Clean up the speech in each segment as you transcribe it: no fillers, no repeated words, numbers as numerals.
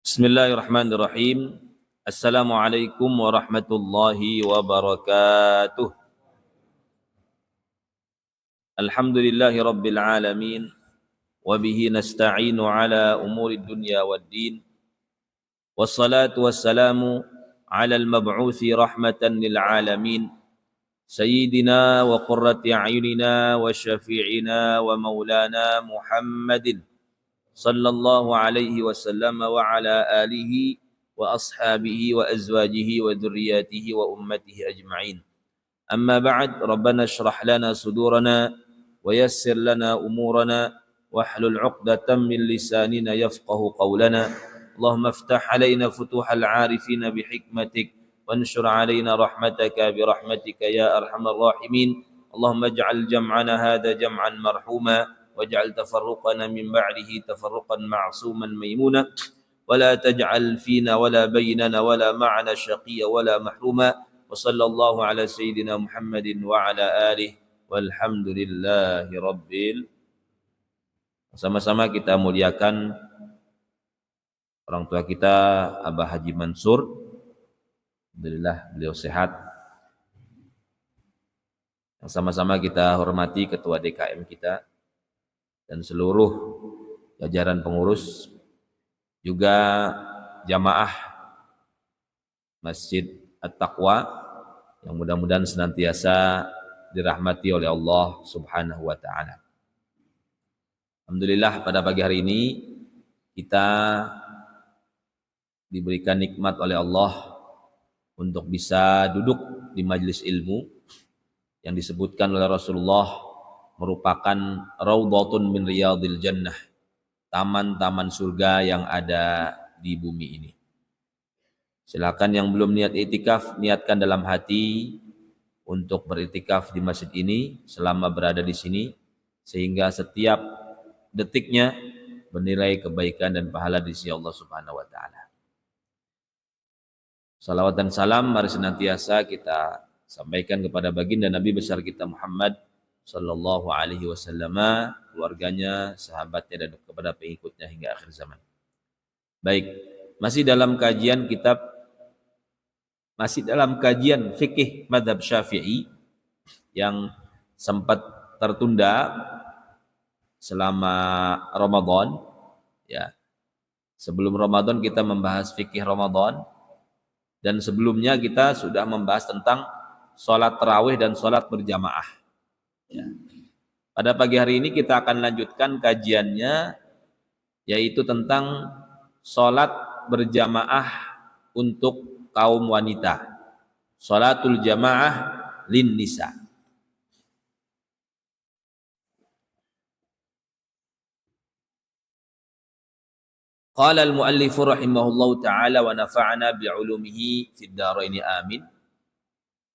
Bismillahirrahmanirrahim. Assalamualaikum warahmatullahi wabarakatuh. Alhamdulillahi rabbil alamin. Wabihi nasta'inu ala umuri dunya waddin. Wassalatu wassalamu ala al-mab'uthi rahmatan lil alamin. Sayyidina wa qurrati a'yunina wa syafi'ina wa maulana Muhammadin sallallahu alaihi wasallam wa ala alihi wa ashabihi wa azwajihi wa dhurriyyatihi wa ummatihi ajma'in. Amma ba'd, Rabbana shrah lana sudurana wa yassir lana umurana wahlul 'uqdatam min lisanina yafqahu qawlana. Allahumma iftah 'alaina futuhal 'arifina bihikmatik wanshur 'alaina rahmataka birahmatika ya arhamar rahimin. Allahumma ij'al jam'ana hadha jam'an marhuma waj'al tafarruqana min ba'dihi tafarruqan ma'suman maimuna wala taj'al fina wala bainana wala ma'ana syaqiyya wala mahruma wa sallallahu ala sayyidina Muhammadin wa ala alihi walhamdulillahi rabbil. Sama-sama kita muliakan orang tua kita Abah Haji Mansur. Alhamdulillah beliau sehat. Yang sama-sama kita hormati ketua DKM kita dan seluruh jajaran pengurus, juga jamaah Masjid At-Taqwa yang mudah-mudahan senantiasa dirahmati oleh Allah Subhanahu wa taala. Alhamdulillah pada pagi hari ini kita diberikan nikmat oleh Allah untuk bisa duduk di majelis ilmu yang disebutkan oleh Rasulullah merupakan raudhatun min riyadil jannah, taman-taman surga yang ada di bumi ini. Silakan yang belum niat itikaf, niatkan dalam hati untuk beritikaf di masjid ini selama berada di sini, sehingga setiap detiknya bernilai kebaikan dan pahala di sisi Allah Subhanahu wa taala. Salawat dan salam mari senantiasa kita sampaikan kepada baginda Nabi besar kita Muhammad sallallahu alaihi wasallam, keluarganya, sahabatnya dan kepada pengikutnya hingga akhir zaman. Baik, masih dalam kajian fikih mazhab Syafi'i yang sempat tertunda selama Ramadan ya. Sebelum Ramadan kita membahas fikih Ramadan dan sebelumnya kita sudah membahas tentang sholat tarawih dan sholat berjamaah. Ya. Pada pagi hari ini kita akan lanjutkan kajiannya, yaitu tentang sholat berjamaah untuk kaum wanita, sholatul jamaah lin nisa. Qala al-muallifu rahimahullahu ta'ala wa nafa'ana bi'ulumihi fid dharaini amin.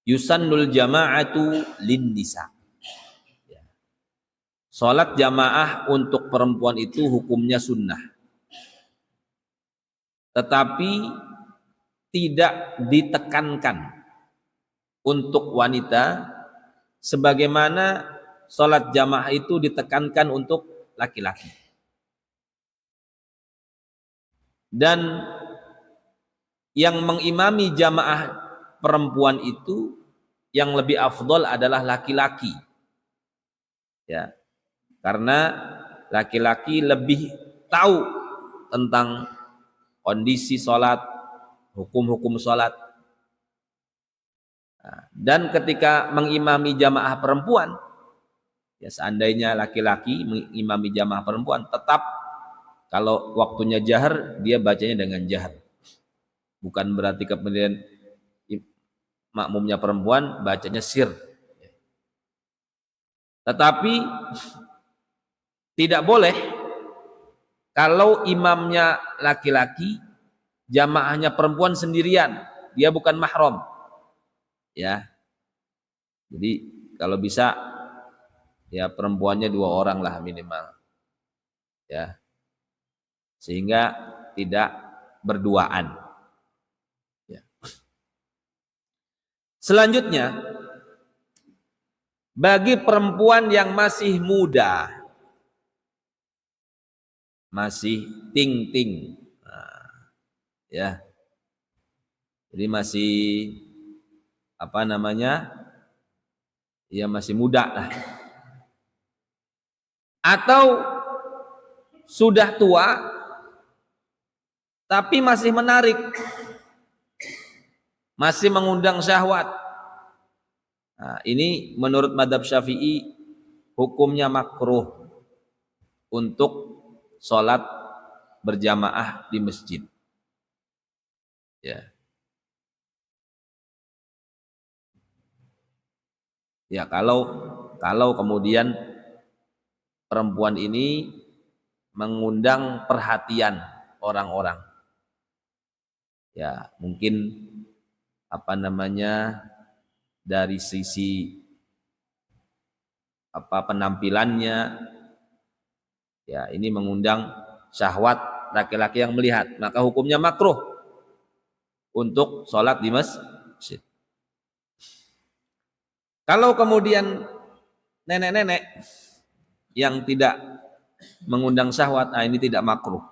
Yusannul jama'atu lin nisa. Salat jamaah untuk perempuan itu hukumnya sunnah, tetapi tidak ditekankan untuk wanita sebagaimana salat jamaah itu ditekankan untuk laki-laki. Dan yang mengimami jamaah perempuan itu yang lebih afdol adalah laki-laki. Ya. Karena laki-laki lebih tahu tentang kondisi sholat, hukum-hukum sholat. Dan ketika mengimami jamaah perempuan, ya seandainya laki-laki mengimami jamaah perempuan, tetap kalau waktunya jahar, dia bacanya dengan jahar. Bukan berarti kemudian makmumnya perempuan bacanya sir. Tetapi tidak boleh kalau imamnya laki-laki, jamaahnya perempuan sendirian, dia bukan mahram. Ya. Jadi kalau bisa ya perempuannya 2 orang lah minimal. Ya. Sehingga tidak berduaan. Ya. Selanjutnya, bagi perempuan yang masih muda, masih ting-ting, Ya. Jadi masih ya masih muda lah. Atau sudah tua tapi masih menarik, masih mengundang syahwat. Nah, ini menurut mazhab Syafi'i hukumnya makruh untuk sholat berjamaah di masjid. Ya. Ya, kalau kemudian perempuan ini mengundang perhatian orang-orang. Ya, mungkin dari sisi penampilannya, ya ini mengundang syahwat laki-laki yang melihat, maka hukumnya makruh untuk sholat di masjid. Kalau kemudian nenek-nenek yang tidak mengundang syahwat, ini tidak makruh.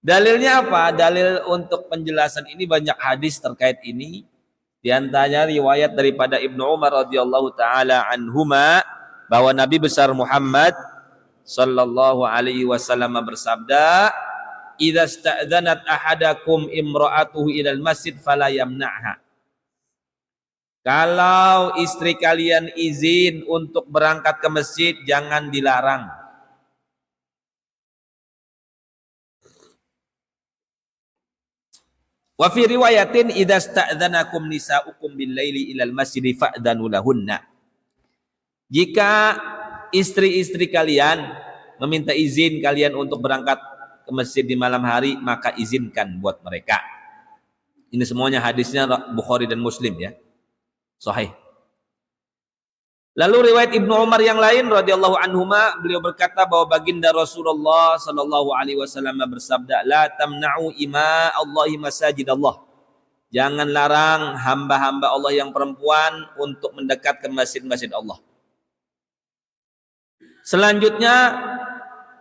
Dalilnya apa? Dalil untuk penjelasan ini banyak hadis terkait ini. Di antaranya riwayat daripada Ibnu Umar radhiyallahu taala anhuma bahwa Nabi besar Muhammad sallallahu alaihi wasallam bersabda, "Idza sta'dzanat ahadakum imra'atuhu ilal masjid fala yamna'ha." Kalau istri kalian izin untuk berangkat ke masjid, jangan dilarang. Wa fi riwayatin idza sta'dzanakum nisa'ukum bil laili ilal masjid fa'dzanu lahunna. Jika istri-istri kalian meminta izin kalian untuk berangkat ke masjid di malam hari, maka izinkan buat mereka. Ini semuanya hadisnya Bukhari dan Muslim ya. Sahih. Lalu riwayat Ibnu Umar yang lain radhiyallahu anhuma, beliau berkata bahwa baginda Rasulullah sallallahu alaihi wasallam bersabda, "La tamna'u ima Allahi masajidallah." Jangan larang hamba-hamba Allah yang perempuan untuk mendekat ke masjid-masjid Allah. Selanjutnya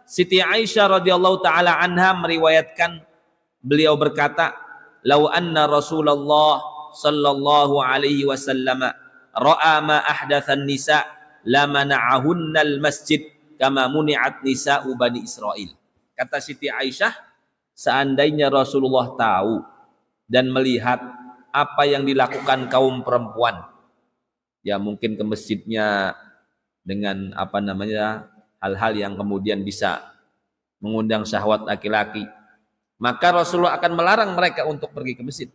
Siti Aisyah radhiyallahu taala anha meriwayatkan, beliau berkata, "Lau anna Rasulullah sallallahu alaihi wasallam ra'a ma ahdatsan nisa la mana'ahunnal masjid kama muni'at nisa'u Bani Israil." Kata Siti Aisyah, seandainya Rasulullah tahu dan melihat apa yang dilakukan kaum perempuan, ya mungkin ke masjidnya dengan hal-hal yang kemudian bisa mengundang syahwat laki-laki, maka Rasulullah akan melarang mereka untuk pergi ke masjid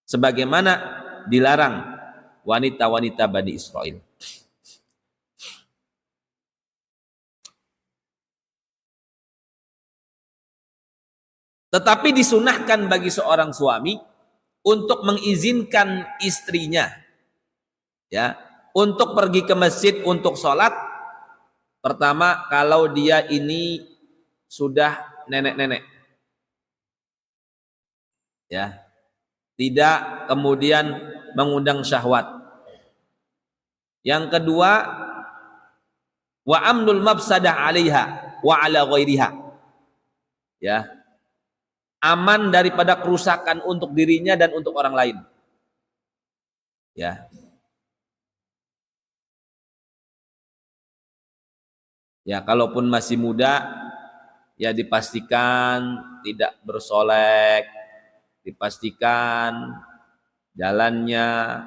sebagaimana dilarang wanita-wanita Bani Israel. Tetapi disunahkan bagi seorang suami untuk mengizinkan istrinya ya untuk pergi ke masjid untuk sholat. Pertama, kalau dia ini sudah nenek-nenek ya, tidak kemudian mengundang syahwat. Yang kedua, wa amnul mafsadah 'alaiha wa 'ala ghairiha. Ya. Aman daripada kerusakan untuk dirinya dan untuk orang lain. Ya. Ya, kalaupun masih muda, ya dipastikan tidak bersolek, dipastikan jalannya,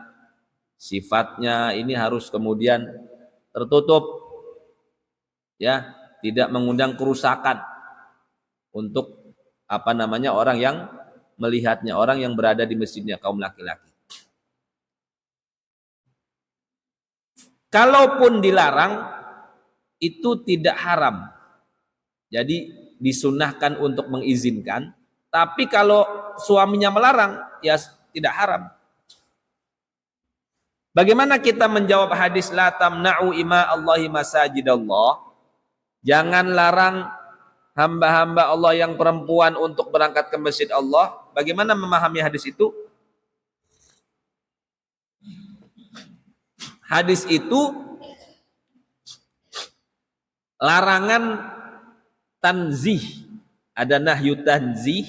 sifatnya ini harus kemudian tertutup, ya, tidak mengundang kerusakan untuk orang yang melihatnya, orang yang berada di masjidnya, kaum laki-laki. Kalaupun dilarang, itu tidak haram. Jadi disunahkan untuk mengizinkan, tapi kalau suaminya melarang, ya tidak haram. Bagaimana kita menjawab hadis la tamna'u ima Allahi masajidallah? Jangan larang hamba-hamba Allah yang perempuan untuk berangkat ke masjid Allah. Bagaimana memahami hadis itu? Hadis itu larangan tanzih, ada nahyu tanzih,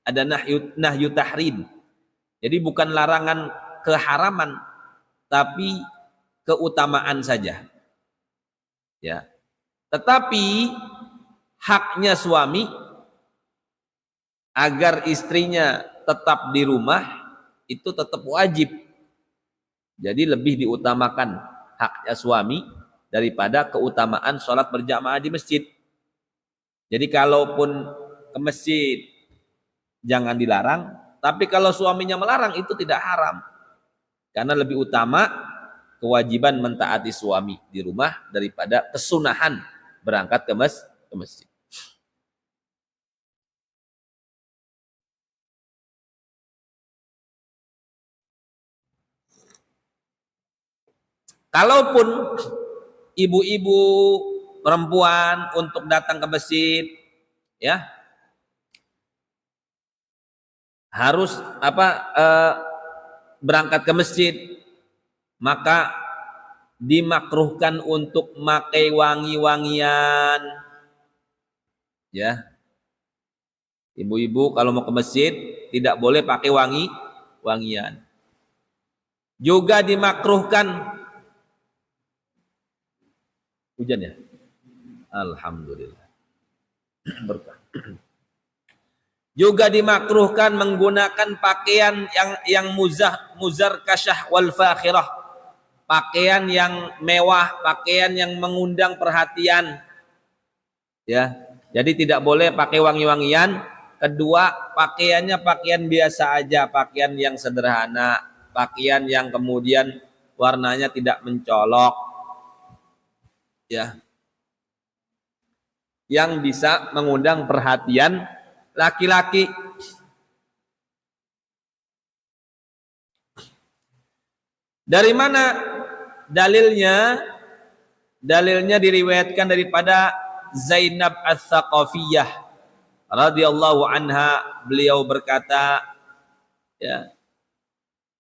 ada nahyu tahrim. Jadi bukan larangan keharaman, tapi keutamaan saja. Ya. Tetapi haknya suami agar istrinya tetap di rumah itu tetap wajib. Jadi lebih diutamakan haknya suami daripada keutamaan sholat berjamaah di masjid. Jadi kalaupun ke masjid jangan dilarang, tapi kalau suaminya melarang itu tidak haram. Karena lebih utama kewajiban mentaati suami di rumah daripada kesunahan berangkat ke masjid. Kalaupun ibu-ibu perempuan untuk datang ke masjid, ya harus berangkat ke masjid, maka dimakruhkan untuk memakai wangi-wangian. Ya, ibu-ibu kalau mau ke masjid tidak boleh pakai wangian. Juga dimakruhkan. Hujan ya? Alhamdulillah. Berkah. Juga dimakruhkan menggunakan pakaian yang muzarkasyah wal fakhirah. Pakaian yang mewah, pakaian yang mengundang perhatian. Ya. Jadi tidak boleh pakai wangi-wangian. Kedua, pakaiannya pakaian biasa aja, pakaian yang sederhana, pakaian yang kemudian warnanya tidak mencolok. Ya, yang bisa mengundang perhatian laki-laki. Dari mana dalilnya? Dalilnya diriwayatkan daripada Zainab Ats-Tsaqafiyah radhiyallahu anha, beliau berkata, ya,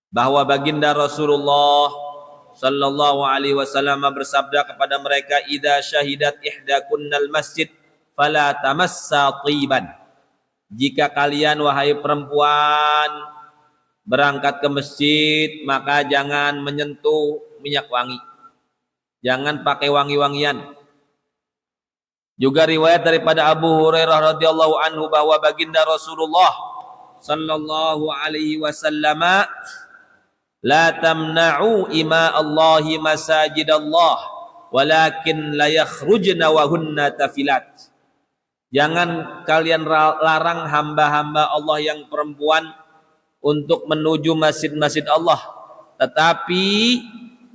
bahwa baginda Rasulullah sallallahu alaihi wasallam bersabda kepada mereka, idza syahidat ihdakunnal masjid fala tamassa tiban. Jika kalian wahai perempuan berangkat ke masjid, maka jangan menyentuh minyak wangi. Jangan pakai wangi-wangian. Juga riwayat daripada Abu Hurairah radhiyallahu anhu bahwa baginda Rasulullah sallallahu alaihi wasallam, la tamna'u ima Allahi masajidallah walakin la yakhrujna wa hunna tafilat. Jangan kalian larang hamba-hamba Allah yang perempuan untuk menuju masjid-masjid Allah, tetapi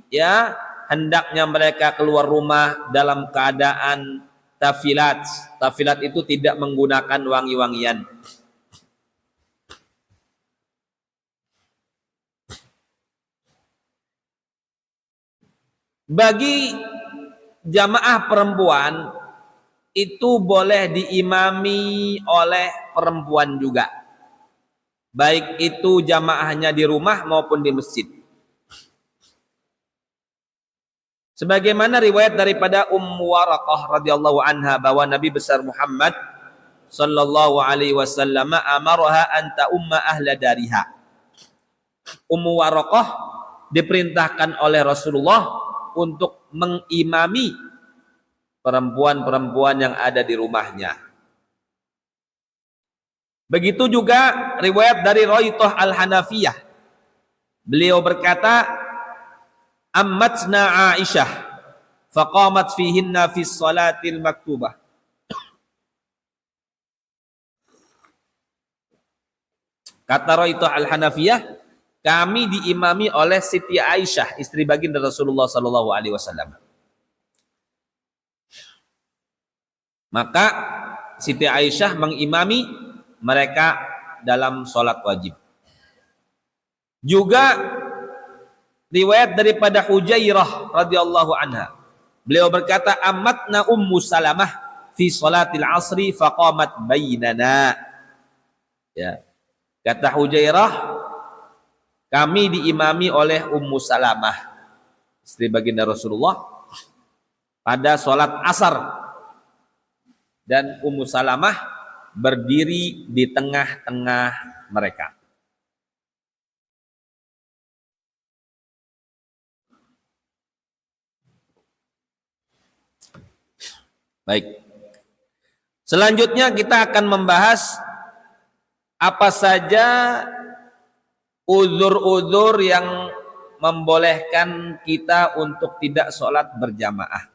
ya hendaknya mereka keluar rumah dalam keadaan tafilat. Tafilat itu tidak menggunakan wangi-wangian. Bagi jamaah perempuan itu boleh diimami oleh perempuan juga, baik itu jamaahnya di rumah maupun di masjid. Sebagaimana riwayat daripada Ummu Waraqah radhiyallahu anha bahwa Nabi besar Muhammad sallallahu alaihi wasallam amaraha an ta'umma ahla dariha. Ummu Waraqah diperintahkan oleh Rasulullah untuk mengimami perempuan-perempuan yang ada di rumahnya. Begitu juga riwayat dari Raithah Al-Hanafiyah. Beliau berkata, ammatna Aisyah faqamat fihinna fi shalatil maktubah. Kata Raithah Al-Hanafiyah, kami diimami oleh Siti Aisyah, istri baginda Rasulullah sallallahu alaihi wasallam. Maka Siti Aisyah mengimami mereka dalam sholat wajib. Juga riwayat daripada Hujairah radhiyallahu anha. Beliau berkata, ammatna Ummu Salamah fi sholatil asri faqamat bainana. Ya. Kata Hujairah, kami diimami oleh Ummu Salamah. istri baginda Rasulullah, pada sholat asar, dan Ummu Salamah berdiri di tengah-tengah mereka. Baik. Selanjutnya kita akan membahas apa saja uzur-uzur yang membolehkan kita untuk tidak sholat berjamaah.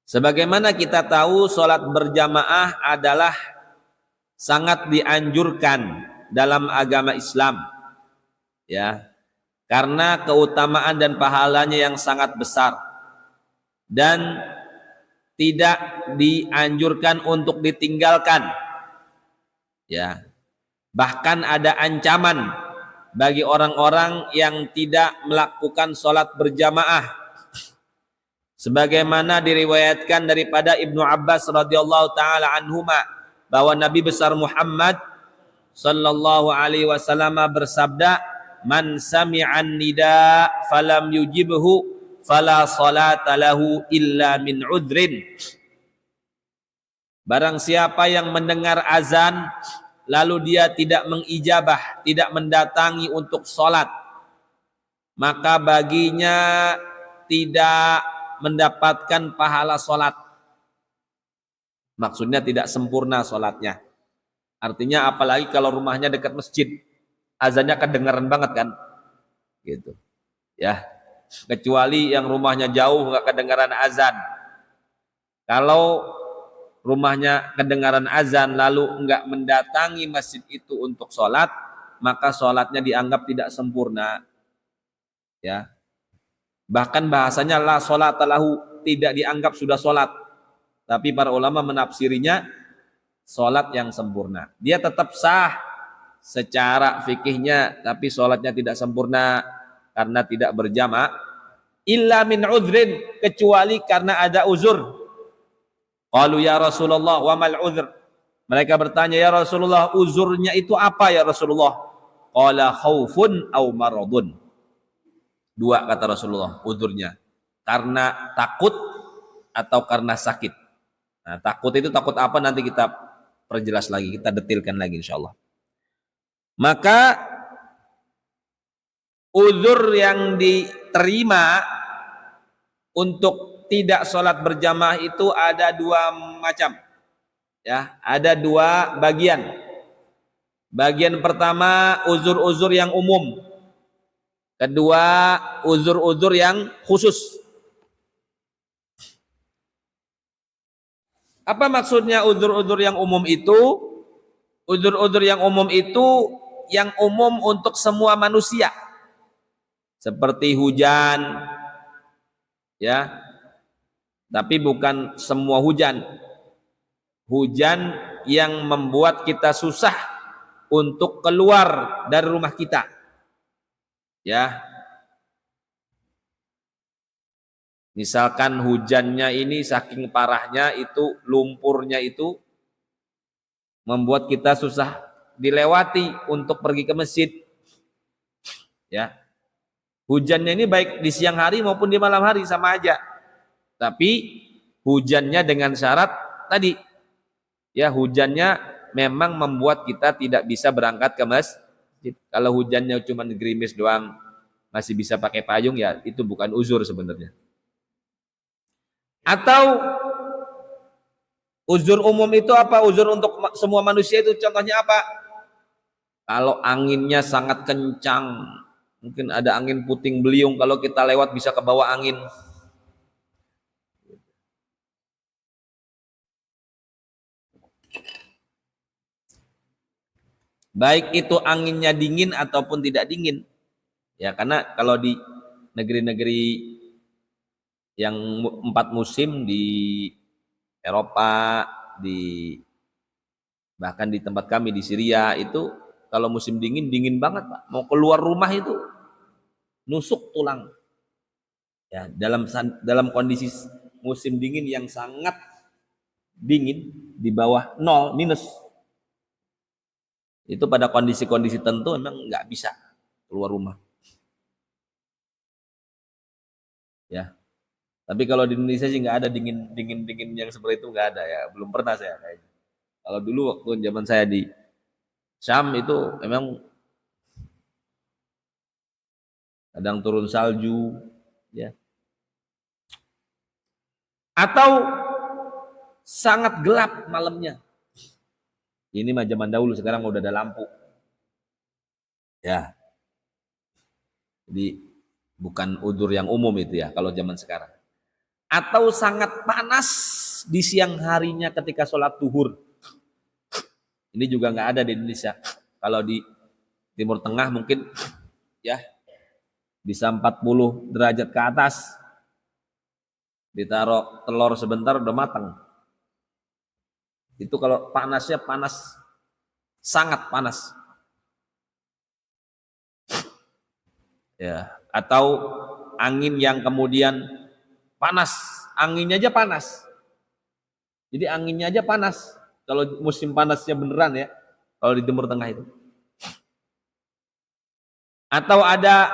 Sebagaimana kita tahu, sholat berjamaah adalah sangat dianjurkan dalam agama Islam, ya, karena keutamaan dan pahalanya yang sangat besar, dan tidak dianjurkan untuk ditinggalkan, ya. Bahkan ada ancaman bagi orang-orang yang tidak melakukan sholat berjamaah, sebagaimana diriwayatkan daripada Ibnu Abbas radhiyallahu taala anhuma bahwa Nabi besar Muhammad sallallahu alaihi wasallam bersabda, "Man sami'an nida falam yujibhu fala salata lahu illa min udhrin." Barang siapa yang mendengar azan lalu dia tidak mengijabah, tidak mendatangi untuk sholat, maka baginya tidak mendapatkan pahala sholat. Maksudnya tidak sempurna sholatnya. Artinya apalagi kalau rumahnya dekat masjid, azannya kedengaran banget kan, gitu, ya. Kecuali yang rumahnya jauh nggak kedengaran azan. Kalau rumahnya kedengaran azan lalu nggak mendatangi masjid itu untuk sholat, maka sholatnya dianggap tidak sempurna, ya. Bahkan bahasanya la sholat lahu, tidak dianggap sudah sholat, tapi para ulama menafsirinya sholat yang sempurna. Dia tetap sah secara fikihnya, tapi sholatnya tidak sempurna karena tidak berjamaah. Illa min udhrin, kecuali karena ada uzur. Qalu ya Rasulullah wa mal udhr. Mereka bertanya, ya Rasulullah, uzurnya itu apa ya Rasulullah? Qala khaufun aw maradun. Dua kata Rasulullah uzurnya, karena takut atau karena sakit. Nah, takut itu takut apa nanti kita perjelas lagi, kita detilkan lagi insyaallah. Maka uzur yang diterima untuk tidak sholat berjamaah itu ada dua macam, ya, ada dua bagian. Bagian pertama uzur-uzur yang umum, kedua uzur-uzur yang khusus. Apa maksudnya uzur-uzur yang umum itu? Uzur-uzur yang umum itu yang umum untuk semua manusia, seperti hujan, ya, tapi bukan semua hujan. Hujan yang membuat kita susah untuk keluar dari rumah kita, ya. Misalkan hujannya ini saking parahnya itu, lumpurnya itu membuat kita susah dilewati untuk pergi ke masjid, ya. Hujannya ini baik di siang hari maupun di malam hari sama aja. Tapi hujannya dengan syarat tadi, ya, hujannya memang membuat kita tidak bisa berangkat ke masjid. Kalau hujannya cuma gerimis doang, masih bisa pakai payung, ya itu bukan uzur sebenarnya. Atau uzur umum itu apa? Uzur untuk semua manusia itu contohnya apa? Kalau anginnya sangat kencang, mungkin ada angin puting beliung, kalau kita lewat bisa ke bawah angin. Baik itu anginnya dingin ataupun tidak dingin, ya, karena kalau di negeri-negeri yang 4 musim, di Eropa, bahkan di tempat kami di Syria itu, kalau musim dingin, dingin banget Pak, mau keluar rumah itu nusuk tulang, ya. Dalam kondisi musim dingin yang sangat dingin, di bawah 0 minus, itu pada kondisi-kondisi tertentu memang nggak bisa keluar rumah. Ya. Tapi kalau di Indonesia sih nggak ada dingin yang seperti itu, nggak ada ya. Belum pernah saya kayaknya. Kalau dulu waktu zaman saya di Syam itu memang kadang turun salju, ya. Atau sangat gelap malamnya. Ini mah zaman dahulu, sekarang udah ada lampu. Ya. Jadi bukan udzur yang umum itu ya kalau zaman sekarang. Atau sangat panas di siang harinya ketika sholat zuhur. Ini juga nggak ada di Indonesia. Kalau di Timur Tengah mungkin ya bisa 40 derajat ke atas. Ditaruh telur sebentar udah matang. Itu kalau panasnya panas, sangat panas. Ya, atau angin yang kemudian panas, anginnya aja panas. Jadi anginnya aja panas. Kalau musim panasnya beneran ya, kalau di Timur Tengah itu. Atau ada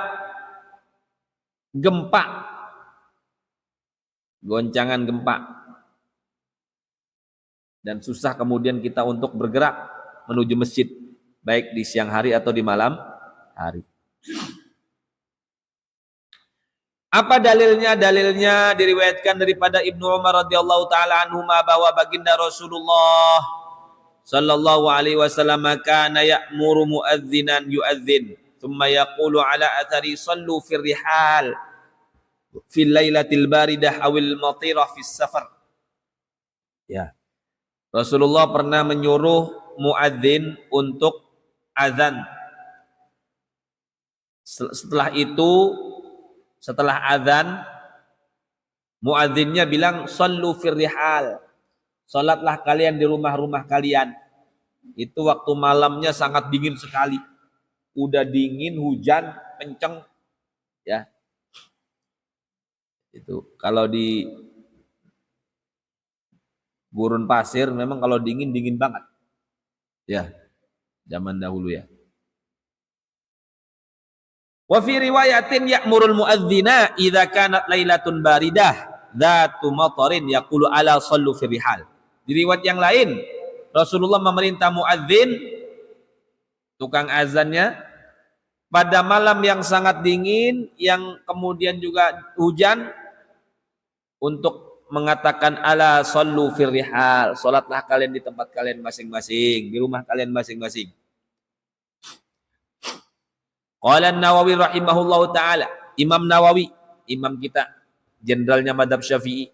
gempa, goncangan gempa. Dan susah kemudian kita untuk bergerak menuju masjid, baik di siang hari atau di malam hari. Apa dalilnya? Dalilnya diriwayatkan daripada Ibnu Umar radhiyallahu taala anhuma bahwa baginda Rasulullah sallallahu alaihi wasallam kana ya'muru muadzinan yu'adzin thumma yaqulu ala athari sallu fir rihal fil lailatil baridah awil matirah fis safar. Ya. Rasulullah pernah menyuruh muadzin untuk azan. Setelah azan, muadzinnya bilang sallu fir rihal. Salatlah kalian di rumah-rumah kalian. Itu waktu malamnya sangat dingin sekali. Udah dingin, hujan kenceng ya. Itu kalau di gurun pasir memang kalau dingin banget. Ya. Zaman dahulu ya. Wa fi riwayatin ya'murul muadzina idza kanat lailatun baridah dzatu matarin yaqulu ala sallu fi rihal. Di riwayat yang lain Rasulullah memerintah muadzin tukang azannya pada malam yang sangat dingin yang kemudian juga hujan untuk mengatakan ala sallu fi rihal, salatlah kalian di tempat kalian masing-masing, di rumah kalian masing-masing. Qala An-Nawawi rahimahullahu taala, Imam Nawawi, imam kita, jenderalnya mazhab Syafi'i.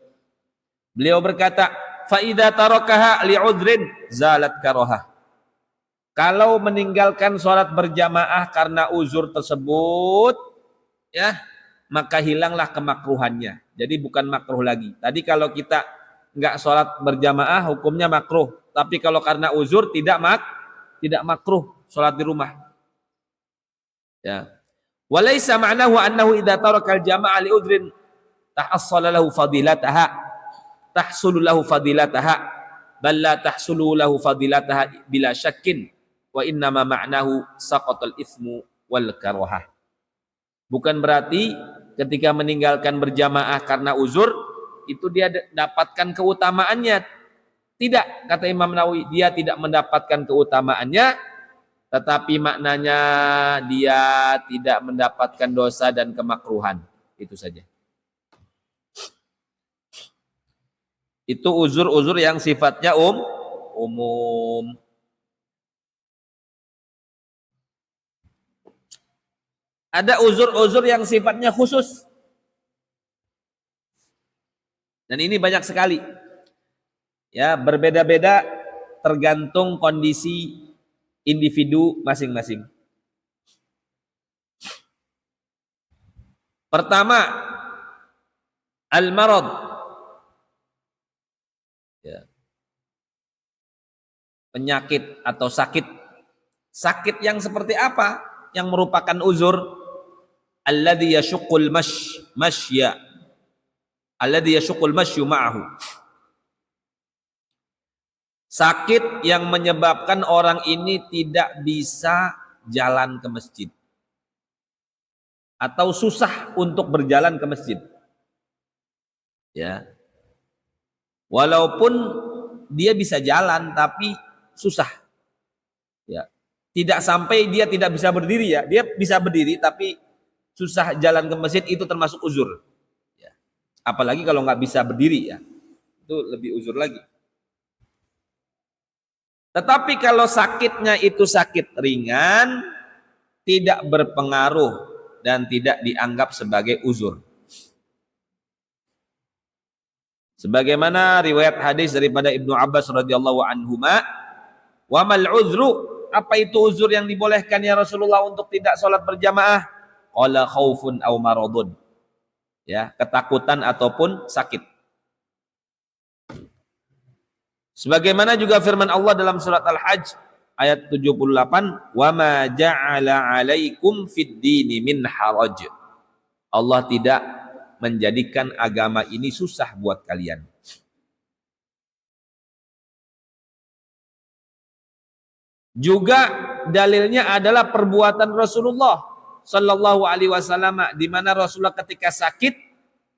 Beliau berkata, fa idza tarakaha li'udhrin zalat karahah. Kalau meninggalkan salat berjamaah karena uzur tersebut, ya, maka hilanglah kemakruhannya. Jadi bukan makruh lagi. Tadi kalau kita enggak salat berjamaah hukumnya makruh, tapi kalau karena uzur tidak makruh salat di rumah. Ya. Walaysa ma'nahu annahu idza taraka al-jama'a li udhrin tahsala lahu fadilataha bal la tahsulu lahu fadilataha bila syakkin wa inna ma ma'nahu saqatal itsmu wal karahah. Bukan berarti ketika meninggalkan berjamaah karena uzur itu dia dapatkan keutamaannya. Tidak, kata Imam Nawawi, dia tidak mendapatkan keutamaannya, tetapi maknanya dia tidak mendapatkan dosa dan kemakruhan. Itu saja. Itu uzur-uzur yang sifatnya umum. Ada uzur-uzur yang sifatnya khusus. Dan ini banyak sekali. Ya, berbeda-beda tergantung kondisi individu masing-masing. Pertama, al-marad. Ya. Penyakit atau sakit. Sakit yang seperti apa? Yang merupakan uzur. Alladhi yashuqqul mashya. Alladhi yashuqqul mashyu ma'ahu. Sakit yang menyebabkan orang ini tidak bisa jalan ke masjid. Atau susah untuk berjalan ke masjid. Ya. Walaupun dia bisa jalan tapi susah. Ya. Tidak sampai dia tidak bisa berdiri ya. Dia bisa berdiri tapi susah jalan ke masjid, itu termasuk uzur. Ya. Apalagi kalau nggak bisa berdiri ya. Itu lebih uzur lagi. Tetapi kalau sakitnya itu sakit ringan, tidak berpengaruh dan tidak dianggap sebagai uzur. Sebagaimana riwayat hadis daripada Ibnu Abbas radhiyallahu anhuma, "Wa mal uzru?" Apa itu uzur yang dibolehkan ya Rasulullah untuk tidak sholat berjamaah? Qala khaufun aw maradun. Ya, ketakutan ataupun sakit. Sebagaimana juga firman Allah dalam surat Al-Hajj ayat 78, "Wa ma ja'ala 'alaikum fid dini min haraj." Allah tidak menjadikan agama ini susah buat kalian. Juga dalilnya adalah perbuatan Rasulullah sallallahu alaihi wasallam, di mana Rasulullah ketika sakit,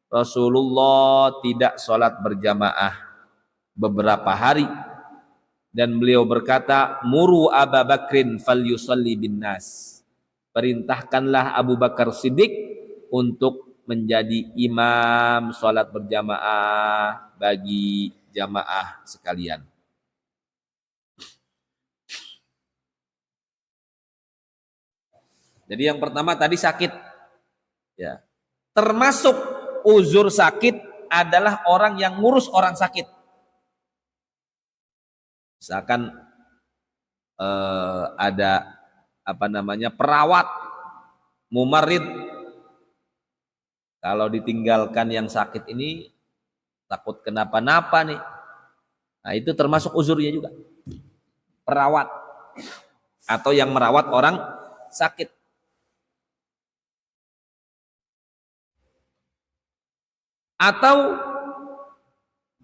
Rasulullah tidak sholat berjamaah beberapa hari, dan beliau berkata, "Muru Abu Bakrin falyusalli bin nas." Perintahkanlah Abu Bakar Siddiq untuk menjadi imam sholat berjamaah bagi jamaah sekalian. Jadi yang pertama tadi sakit. Ya. Termasuk uzur sakit adalah orang yang ngurus orang sakit. Misalkan ada perawat, mumarid, kalau ditinggalkan yang sakit ini takut kenapa-napa nih. Nah, itu termasuk uzurnya juga. Perawat atau yang merawat orang sakit. Atau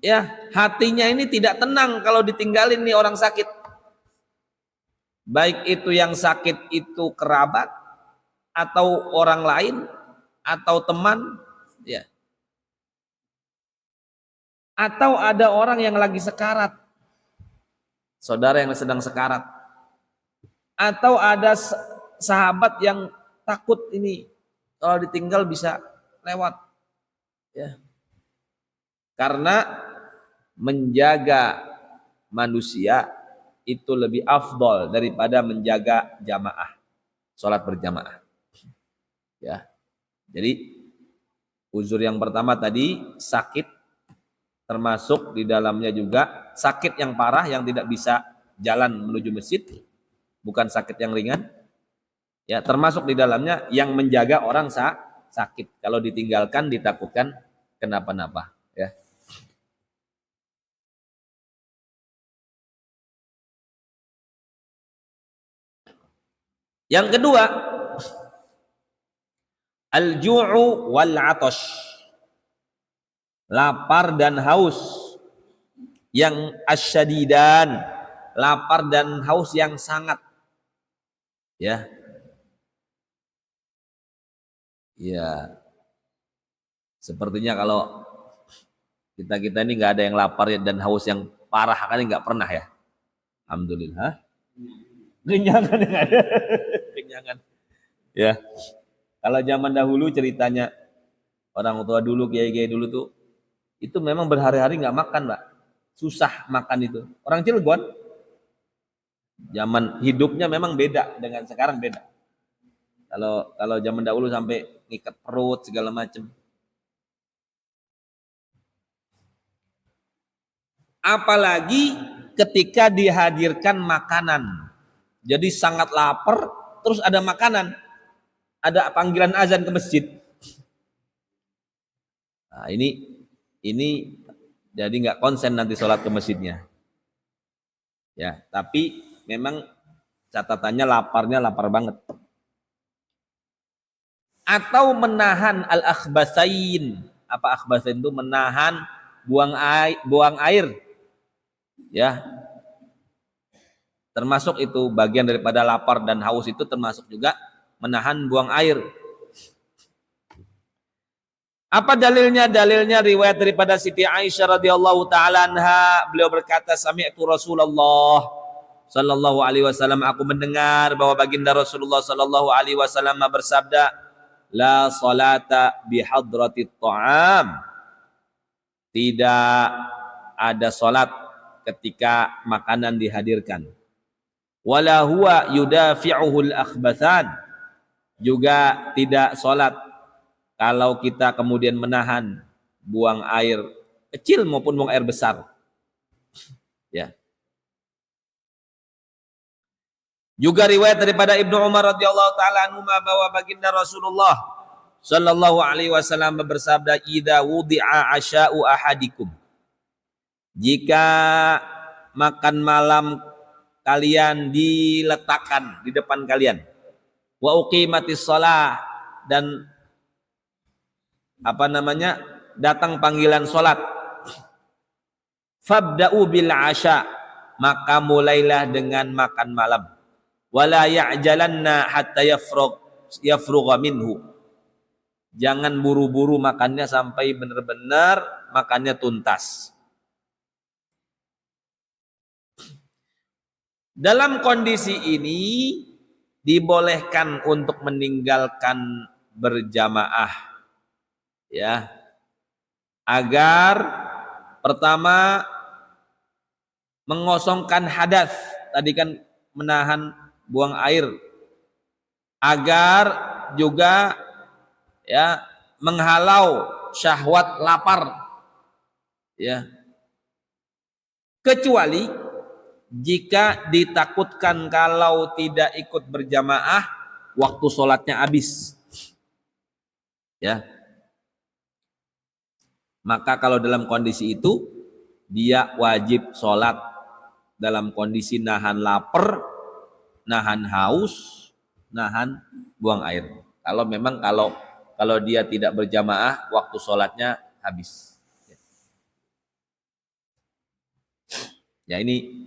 ya hatinya ini tidak tenang kalau ditinggalin nih orang sakit. Baik itu yang sakit itu kerabat atau orang lain atau teman, ya. Atau ada orang yang lagi sekarat, saudara yang sedang sekarat, atau ada sahabat yang takut ini kalau ditinggal bisa lewat, ya. Karena menjaga manusia itu lebih afdol daripada menjaga jamaah, sholat berjamaah. Ya, jadi uzur yang pertama tadi sakit, termasuk di dalamnya juga sakit yang parah yang tidak bisa jalan menuju masjid, bukan sakit yang ringan. Ya, termasuk di dalamnya yang menjaga orang sakit, kalau ditinggalkan ditakutkan kenapa-napa. Ya. Yang kedua, al-ju'u wal 'atash. Lapar dan haus yang asyadidan, lapar dan haus yang sangat. Ya. Ya. Sepertinya kalau kita ini nggak ada yang lapar dan haus yang parah kali, nggak pernah ya. Alhamdulillah. Kenyangan yang ada. Kenyangan. Ya. Kalau zaman dahulu ceritanya orang tua dulu, kiai-kiai dulu tuh, itu memang berhari-hari nggak makan, Mbak. Susah makan itu. Orang Cilegon, zaman hidupnya memang beda dengan sekarang, beda. Kalau zaman dahulu sampai ngikat perut segala macam. Apalagi ketika dihadirkan makanan. Jadi sangat lapar, terus ada makanan. Ada panggilan azan ke masjid. Nah, ini jadi nggak konsen nanti sholat ke masjidnya. Ya, tapi memang catatannya laparnya lapar banget. Atau menahan al-akhbasain. Apa akhbasain itu? Menahan buang air. Ya. Termasuk itu bagian daripada lapar dan haus, itu termasuk juga menahan buang air. Apa dalilnya? Dalilnya riwayat daripada Siti Aisyah radhiyallahu taala anha, beliau berkata, sami'tu Rasulullah sallallahu alaihi wasallam, aku mendengar bahwa baginda Rasulullah sallallahu alaihi wasallam bersabda, la salata bihadratit ta'am. Tidak ada salat ketika makanan dihadirkan. Wala huwa yudafi'uhul akhbathan. Juga tidak salat kalau kita kemudian menahan buang air kecil maupun buang air besar. Ya. Juga riwayat daripada Ibnu Umar radhiyallahu taala anhu bahwa baginda Rasulullah sallallahu alaihi wasallam bersabda, "Idza wudi'a asya'u ahadikum." Jika makan malam kalian diletakkan di depan kalian, wa uqimatis shalah, dan datang panggilan salat, fabda'u bil asya, maka mulailah dengan makan malam, wala ya'jalanna hatta yafrugha minhu, jangan buru-buru makannya sampai benar-benar makannya tuntas. Dalam kondisi ini dibolehkan untuk meninggalkan berjamaah, ya, agar pertama mengosongkan hadas, tadi kan menahan buang air, agar juga ya menghalau syahwat lapar, ya, kecuali jika ditakutkan kalau tidak ikut berjamaah waktu sholatnya habis, ya, maka kalau dalam kondisi itu dia wajib sholat dalam kondisi nahan lapar, nahan haus, nahan buang air. Kalau memang kalau dia tidak berjamaah waktu sholatnya habis. Ya, ini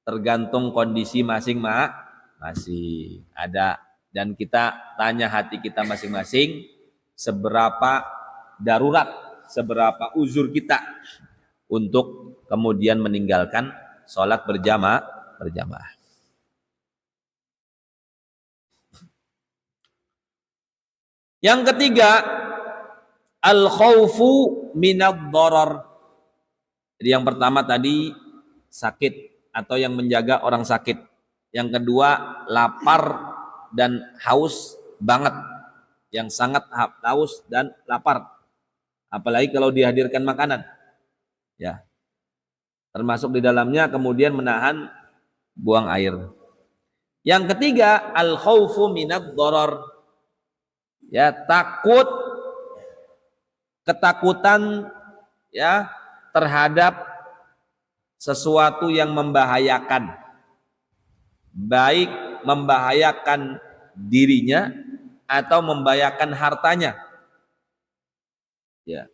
tergantung kondisi masing-masing. Ada, dan kita tanya hati kita masing-masing seberapa darurat, seberapa uzur kita untuk kemudian meninggalkan sholat berjamaah. Yang ketiga, al-khawfu minad dharar. Jadi yang pertama tadi sakit atau yang menjaga orang sakit. Yang kedua, lapar dan haus banget, yang sangat haus dan lapar. Apalagi kalau dihadirkan makanan. Ya. Termasuk di dalamnya kemudian menahan buang air. Yang ketiga, al-khawfu minad dharar. Ya, ketakutan ya terhadap sesuatu yang membahayakan, baik membahayakan dirinya atau membahayakan hartanya, ya.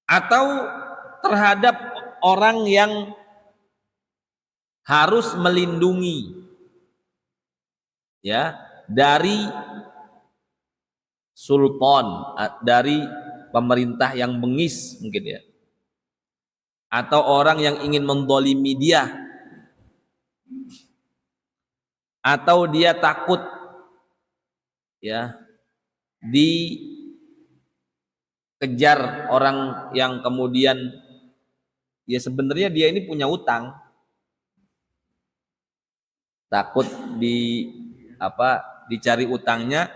Atau terhadap orang yang harus melindungi, ya, dari sultan, dari pemerintah yang bengis mungkin, ya, atau orang yang ingin mendolimi dia, atau dia takut, ya, dikejar orang yang kemudian ya sebenarnya dia ini punya utang, takut dicari utangnya,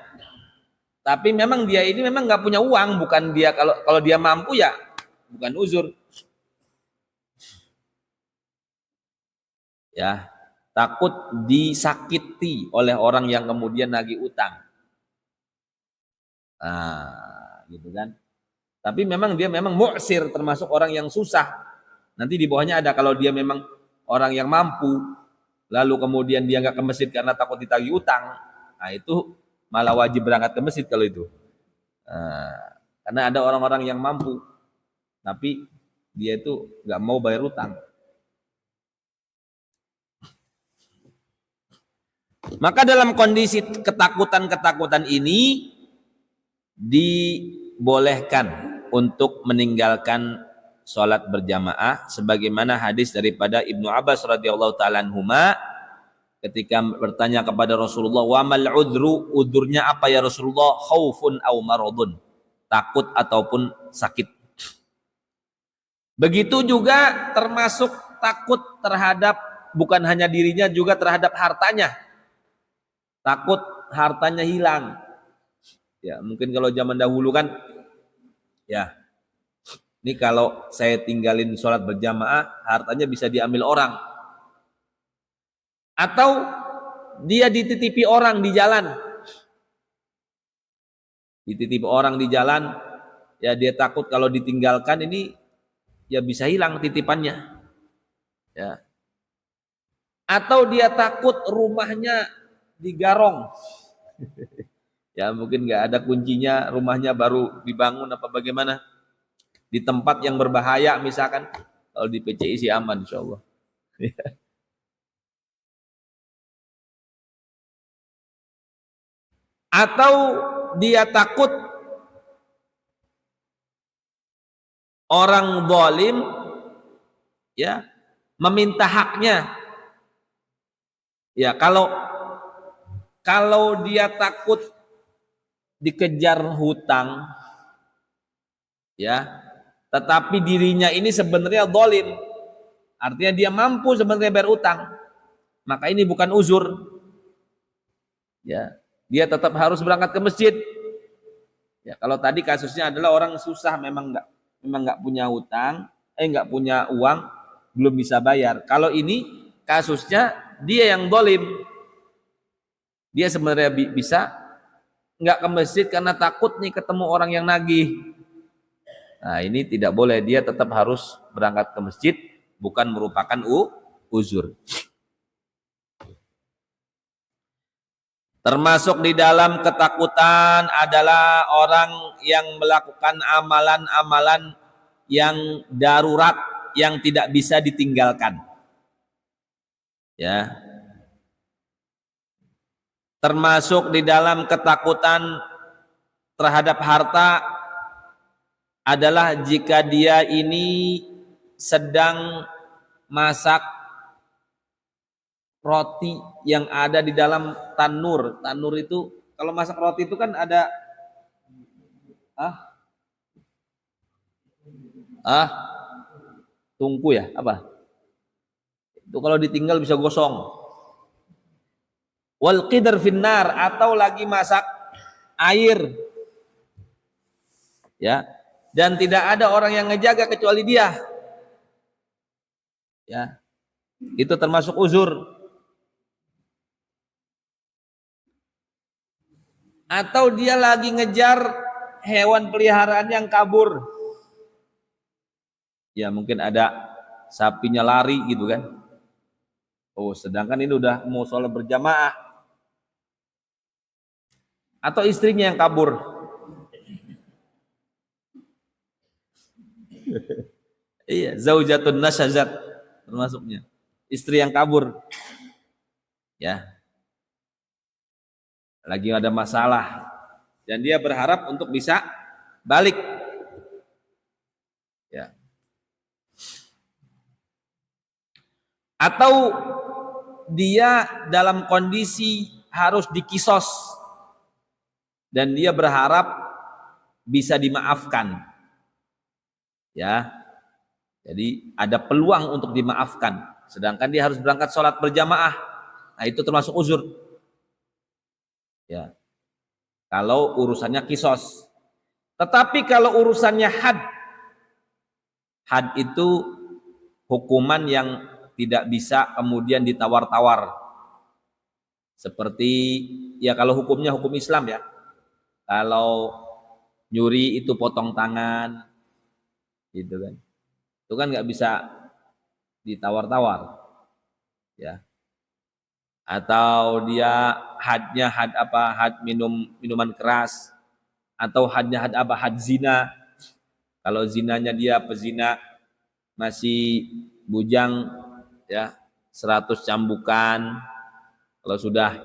tapi memang dia ini memang nggak punya uang, bukan dia, kalau dia mampu ya bukan uzur, ya, takut disakiti oleh orang yang kemudian nagih utang, gitu kan. Tapi memang dia memang mu'sir, termasuk orang yang susah. Nanti di bawahnya ada, kalau dia memang orang yang mampu, lalu kemudian dia nggak ke masjid karena takut ditagih utang, nah itu malah wajib berangkat ke masjid kalau itu. Karena ada orang-orang yang mampu, tapi dia itu nggak mau bayar utang. Maka dalam kondisi ketakutan-ketakutan ini dibolehkan untuk meninggalkan sholat berjamaah, sebagaimana hadis daripada Ibnu Abbas radhiyallahu taala anhuma ketika bertanya kepada Rasulullah, wa mal udhru, udhurnya apa ya Rasulullah? Khaufun aw maradun, takut ataupun sakit. Begitu juga termasuk takut terhadap bukan hanya dirinya, juga terhadap hartanya. Takut hartanya hilang. Ya, mungkin kalau zaman dahulu kan, ya, ini kalau saya tinggalin sholat berjamaah, hartanya bisa diambil orang. Atau dia dititipi orang di jalan. Dititipi orang di jalan, ya dia takut kalau ditinggalkan ini, ya bisa hilang titipannya. Ya. Atau dia takut rumahnya digarong. Ya mungkin nggak ada kuncinya, rumahnya baru dibangun apa bagaimana, di tempat yang berbahaya misalkan. Kalau di PCI sih aman insya Allah. Atau dia takut orang zalim ya meminta haknya. Ya kalau dia takut dikejar hutang, ya, tetapi dirinya ini sebenarnya zalim, artinya dia mampu sebenarnya bayar utang, maka ini bukan uzur. Ya, dia tetap harus berangkat ke masjid. Ya, kalau tadi kasusnya adalah orang susah, memang nggak punya hutang, nggak punya uang, belum bisa bayar. Kalau ini kasusnya dia yang zalim, dia sebenarnya bisa nggak ke masjid karena takut nih ketemu orang yang nagih. Nah ini tidak boleh, dia tetap harus berangkat ke masjid, bukan merupakan uzur. Termasuk di dalam ketakutan adalah orang yang melakukan amalan-amalan yang darurat, yang tidak bisa ditinggalkan. Ya. Termasuk di dalam ketakutan terhadap harta adalah jika dia ini sedang masak roti yang ada di dalam tanur. Tanur itu kalau masak roti itu kan ada tungku ya, apa? Itu kalau ditinggal bisa gosong. Wal qidar finnar, atau lagi masak air. Ya. Dan tidak ada orang yang ngejaga kecuali dia. Ya. Itu termasuk uzur. Atau dia lagi ngejar hewan peliharaan yang kabur. Ya mungkin ada sapinya lari gitu kan. Oh, sedangkan ini udah mau sholat berjamaah. Atau istrinya yang kabur. Iya, zaujatun nasyazat termasuknya. Istri yang kabur. Ya. Lagi ada masalah dan dia berharap untuk bisa balik. Ya. Atau dia dalam kondisi harus dikisos dan dia berharap bisa dimaafkan. Ya. Jadi ada peluang untuk dimaafkan, sedangkan dia harus berangkat sholat berjamaah. Nah, itu termasuk uzur. Ya. Kalau urusannya kisos. Tetapi kalau urusannya had itu hukuman yang tidak bisa kemudian ditawar-tawar. Seperti ya kalau hukumnya hukum Islam ya. Kalau nyuri itu potong tangan, gitu kan. Itu kan nggak bisa ditawar-tawar. Ya. atau dia hadnya had minuman keras, atau hadnya had apa, had zina. Kalau zinanya dia pezina masih bujang ya 100 cambukan. Kalau sudah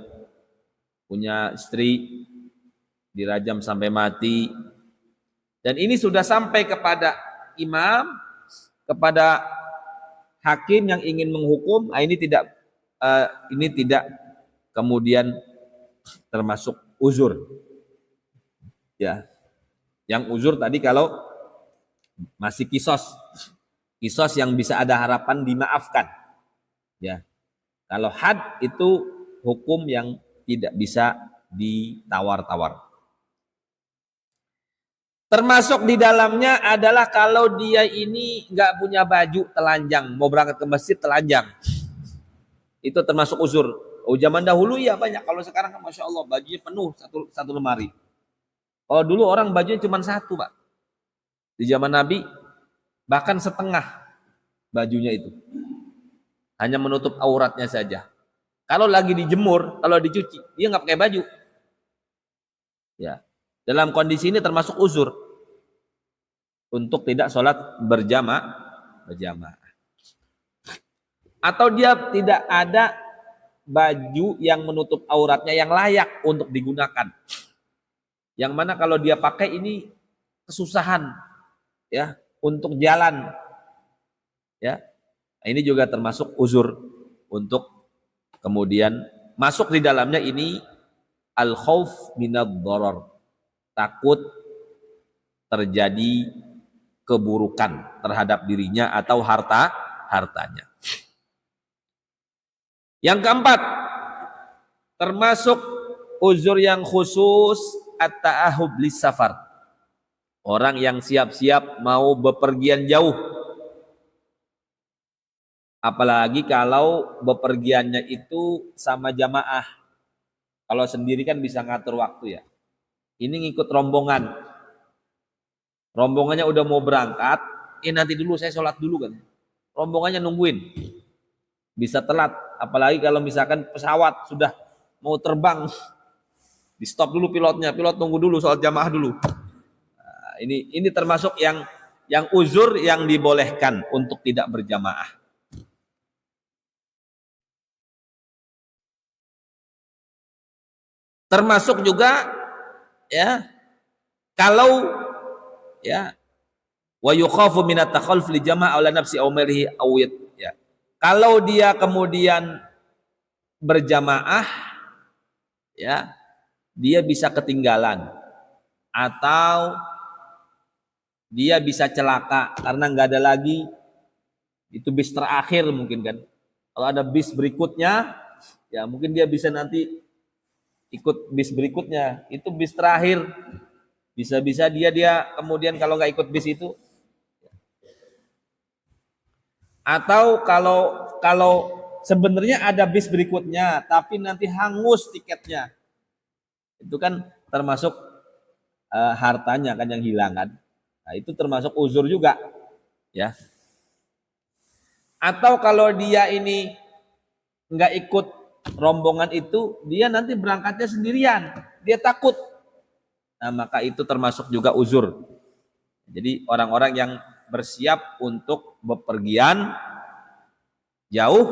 punya istri dirajam sampai mati. Dan ini sudah sampai kepada imam, kepada hakim yang ingin menghukum. Ini tidak kemudian termasuk uzur. Ya. Yang uzur tadi kalau masih kisos yang bisa ada harapan dimaafkan. Ya. Kalau had itu hukum yang tidak bisa ditawar-tawar. Termasuk di dalamnya adalah kalau dia ini nggak punya baju telanjang, mau berangkat ke masjid telanjang, itu termasuk uzur. Oh, zaman dahulu ya banyak, kalau sekarang kan masya Allah bajunya penuh satu lemari. Kalau dulu orang bajunya cuma satu, Pak. Di zaman Nabi bahkan setengah bajunya itu, hanya menutup auratnya saja. Kalau lagi dijemur, kalau dicuci, dia nggak pakai baju. Ya, dalam kondisi ini termasuk uzur untuk tidak sholat berjamaah. Atau dia tidak ada baju yang menutup auratnya yang layak untuk digunakan. Yang mana kalau dia pakai ini kesusahan ya untuk jalan. Ya. Ini juga termasuk uzur untuk kemudian masuk di dalamnya ini al-khauf minad dharar. Takut terjadi keburukan terhadap dirinya atau hartanya. Yang keempat, termasuk uzur yang khusus at-ta'ahub lis-safar. Orang yang siap-siap mau bepergian jauh. Apalagi kalau bepergiannya itu sama jamaah. Kalau sendiri kan bisa ngatur waktu ya. Ini ngikut rombongan. Rombongannya udah mau berangkat, nanti dulu saya sholat dulu kan. Rombongannya nungguin. Bisa telat, apalagi kalau misalkan pesawat sudah mau terbang, di stop dulu pilotnya, pilot tunggu dulu sholat jamaah dulu. Nah, ini termasuk yang uzur yang dibolehkan untuk tidak berjamaah. Termasuk juga ya kalau ya wa yukhafu min at-takhalluf li jama'a ala nafsi aw malihi aw ya. Kalau dia kemudian berjamaah ya, dia bisa ketinggalan atau dia bisa celaka karena nggak ada lagi, itu bis terakhir mungkin kan. Kalau ada bis berikutnya ya mungkin dia bisa nanti ikut bis berikutnya, itu bis terakhir. Bisa-bisa dia kemudian kalau nggak ikut bis itu. Atau kalau sebenarnya ada bis berikutnya tapi nanti hangus tiketnya, itu kan termasuk hartanya kan yang hilang kan. Nah, itu termasuk uzur juga ya. Atau kalau dia ini nggak ikut rombongan itu, dia nanti berangkatnya sendirian, dia takut. Nah, maka itu termasuk juga uzur. Jadi orang-orang yang bersiap untuk bepergian jauh,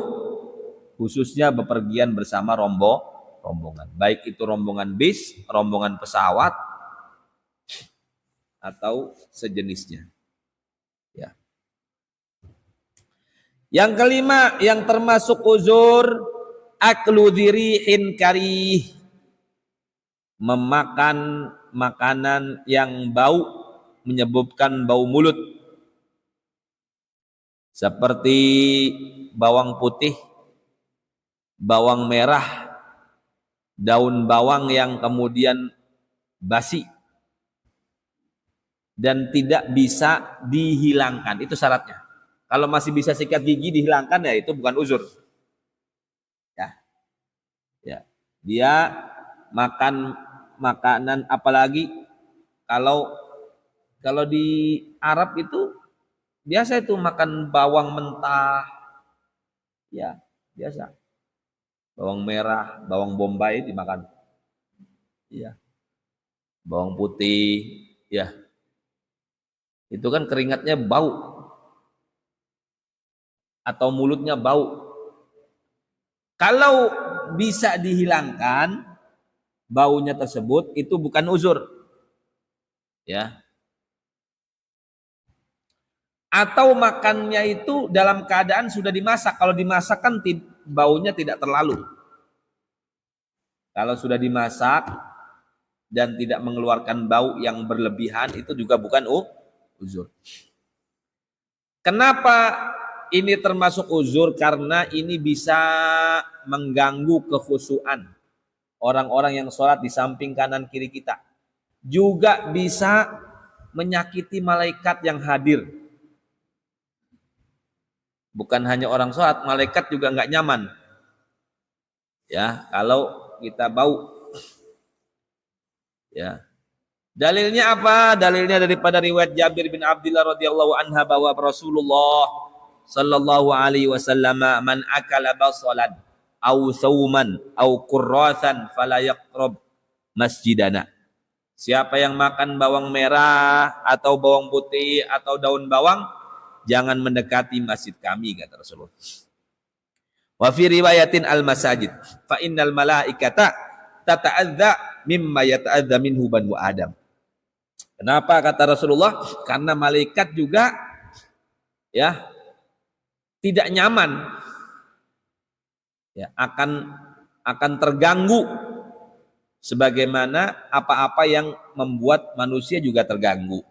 khususnya bepergian bersama rombongan. Baik itu rombongan bis, rombongan pesawat, atau sejenisnya. Ya. Yang kelima yang termasuk uzur, aklu dzirihin karih, memakan makanan yang bau, menyebabkan bau mulut, seperti bawang putih, bawang merah, daun bawang yang kemudian basi dan tidak bisa dihilangkan. Itu syaratnya. Kalau masih bisa sikat gigi dihilangkan ya itu bukan uzur. Ya. Ya. Dia makan makanan, apalagi kalau di Arab itu biasa itu makan bawang mentah. Ya, biasa. Bawang merah, bawang bombay dimakan. Iya. Bawang putih, ya. Itu kan keringatnya bau atau mulutnya bau. Kalau bisa dihilangkan baunya tersebut, itu bukan uzur. Ya. Atau makannya itu dalam keadaan sudah dimasak. Kalau dimasak kan baunya tidak terlalu. Kalau sudah dimasak dan tidak mengeluarkan bau yang berlebihan, itu juga bukan uzur. Kenapa ini termasuk uzur? Karena ini bisa mengganggu kekhusyuan orang-orang yang sholat di samping kanan kiri kita. Juga bisa menyakiti malaikat yang hadir. Bukan hanya orang sholat, malaikat juga nggak nyaman. Ya, kalau kita bau. Ya. Dalilnya apa? Dalilnya daripada riwayat Jabir bin Abdullah radhiyallahu anha bahwa Rasulullah sallallahu alaihi wasallam man akala basalan au sauman au qurrathan fala yaqrab masjidana. Siapa yang makan bawang merah atau bawang putih atau daun bawang, jangan mendekati masjid kami, kata Rasulullah. Wa fi riwayatin al-masajid fa innal malaikata tata'adza mimma yata'adza minhu banu Adam. Kenapa kata Rasulullah? Karena malaikat juga ya tidak nyaman. Ya, akan terganggu sebagaimana apa-apa yang membuat manusia juga terganggu.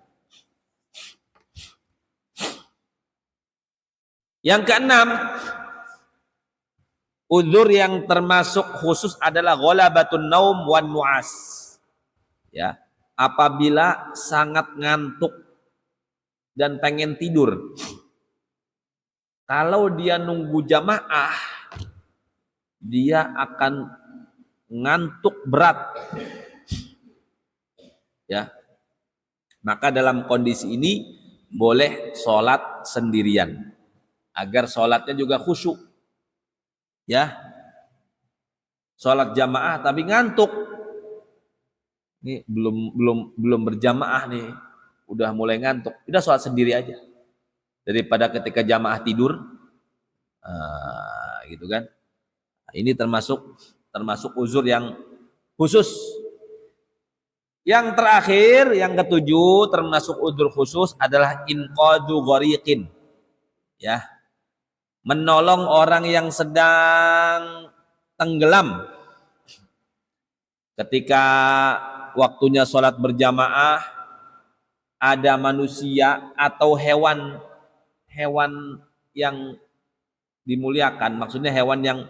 Yang keenam, uzur yang termasuk khusus adalah ghalabatun naum wan nu'as. Ya, apabila sangat ngantuk dan pengen tidur. Kalau dia nunggu jamaah, dia akan ngantuk berat. Ya. Maka dalam kondisi ini boleh sholat sendirian agar sholatnya juga khusyuk. Ya. Sholat jamaah tapi ngantuk. Ini belum berjamaah nih. Udah mulai ngantuk. Udah sholat sendiri aja. Daripada ketika jamaah tidur. Gitu kan. Ini termasuk uzur yang khusus. Yang terakhir, yang ketujuh, termasuk uzur khusus adalah inqadhu ghariqin. Ya. Menolong orang yang sedang tenggelam. Ketika waktunya sholat berjamaah, ada manusia atau hewan yang dimuliakan, maksudnya hewan yang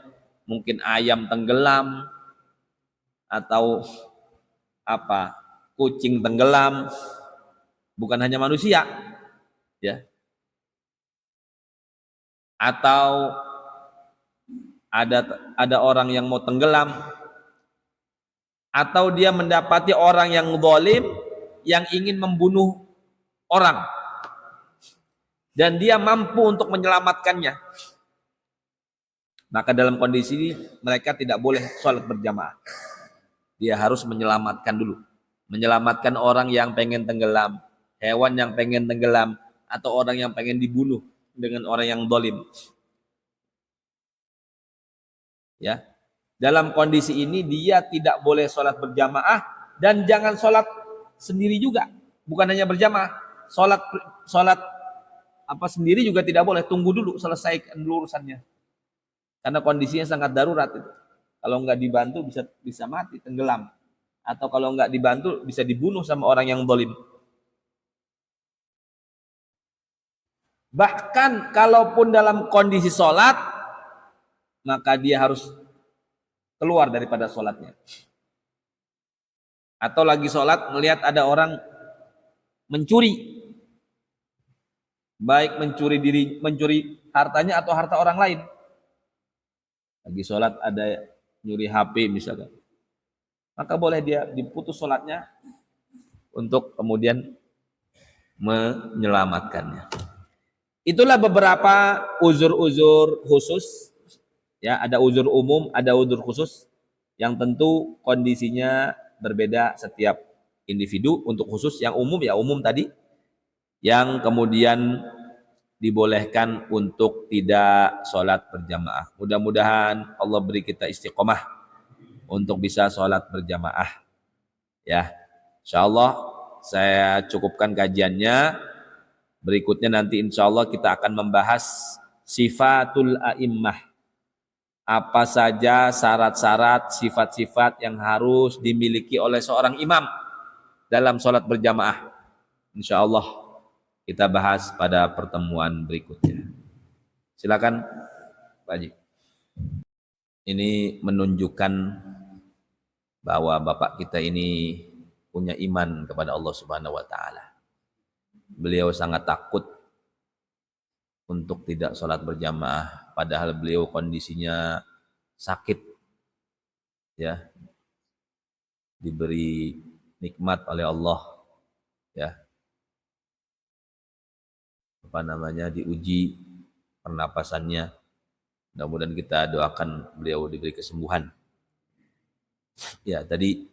mungkin ayam tenggelam atau kucing tenggelam, bukan hanya manusia, ya. Atau ada orang yang mau tenggelam, atau dia mendapati orang yang zalim yang ingin membunuh orang dan dia mampu untuk menyelamatkannya. Maka dalam kondisi ini mereka tidak boleh sholat berjamaah. Dia harus menyelamatkan dulu. Menyelamatkan orang yang pengen tenggelam, hewan yang pengen tenggelam, atau orang yang pengen dibunuh dengan orang yang zalim. Ya. Dalam kondisi ini dia tidak boleh sholat berjamaah dan jangan sholat sendiri juga. Bukan hanya berjamaah, sholat sendiri juga tidak boleh. Tunggu dulu, selesaikan dulu urusannya. Karena kondisinya sangat darurat itu. Kalau nggak dibantu bisa mati, tenggelam. Atau kalau nggak dibantu bisa dibunuh sama orang yang zalim. Bahkan kalaupun dalam kondisi sholat, maka dia harus keluar daripada sholatnya. Atau lagi sholat melihat ada orang mencuri, baik mencuri hartanya atau harta orang lain. Lagi sholat ada nyuri HP misalkan, maka boleh dia diputus sholatnya untuk kemudian menyelamatkannya. Itulah beberapa uzur-uzur khusus Ya, ada uzur umum, ada uzur khusus yang tentu kondisinya berbeda setiap individu. Untuk khusus yang umum ya umum tadi, yang kemudian dibolehkan untuk tidak sholat berjamaah. Mudah-mudahan Allah beri kita istiqomah untuk bisa sholat berjamaah. Ya, insya Allah saya cukupkan kajiannya. Berikutnya nanti insya Allah kita akan membahas sifatul a'immah. Apa saja syarat-syarat, sifat-sifat yang harus dimiliki oleh seorang imam dalam sholat berjamaah. Insya Allah kita bahas pada pertemuan berikutnya. Silakan Pak Haji. Ini menunjukkan bahwa Bapak kita ini punya iman kepada Allah Subhanahu wa taala. Beliau sangat takut untuk tidak sholat berjamaah, padahal beliau kondisinya sakit, ya, diberi nikmat oleh Allah, ya, diuji pernapasannya. Mudah-mudahan kita doakan beliau diberi kesembuhan. Ya, tadi